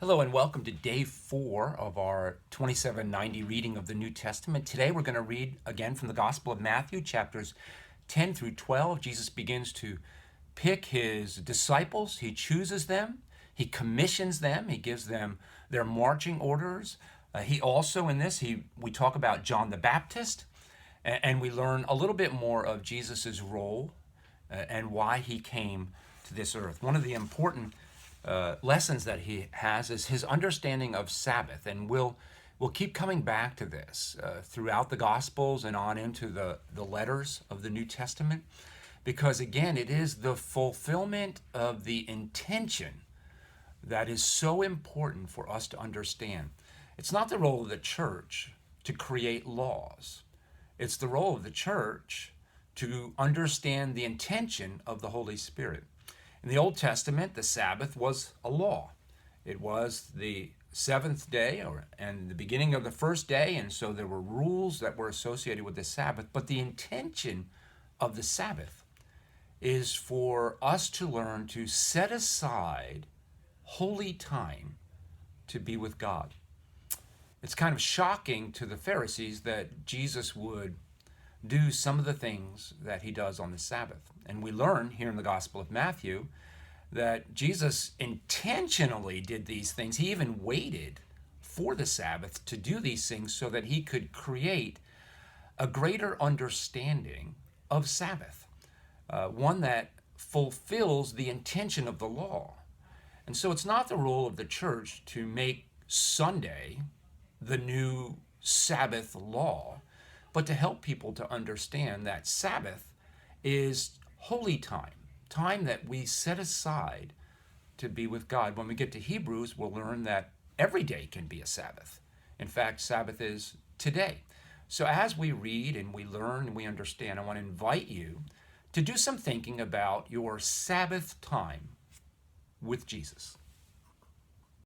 Hello and welcome to day 4 of our 2790 reading of the New Testament. Today we're going to read again from the Gospel of Matthew, chapters 10 through 12. Jesus begins to pick his disciples. He chooses them. He commissions them. He gives them their marching orders. He also, in this, we talk about John the Baptist, and we learn a little bit more of Jesus' role and why he came to this earth. One of the important lessons that he has is his understanding of Sabbath, and we'll keep coming back to this throughout the Gospels and on into the letters of the New Testament, because again, it is the fulfillment of the intention that is so important for us to understand. It's not the role of the church to create laws. It's the role of the church to understand the intention of the Holy Spirit. In the Old Testament, the Sabbath was a law. It was the seventh day and the beginning of the first day, and so there were rules that were associated with the Sabbath. But the intention of the Sabbath is for us to learn to set aside holy time to be with God. It's kind of shocking to the Pharisees that Jesus would do some of the things that he does on the Sabbath. And we learn here in the Gospel of Matthew that Jesus intentionally did these things. He even waited for the Sabbath to do these things so that he could create a greater understanding of Sabbath, one that fulfills the intention of the law. And so it's not the role of the church to make Sunday the new Sabbath law, but to help people to understand that Sabbath is holy time, time that we set aside to be with God. When we get to Hebrews, we'll learn that every day can be a Sabbath. In fact, Sabbath is today. So as we read and we learn and we understand, I want to invite you to do some thinking about your Sabbath time with Jesus.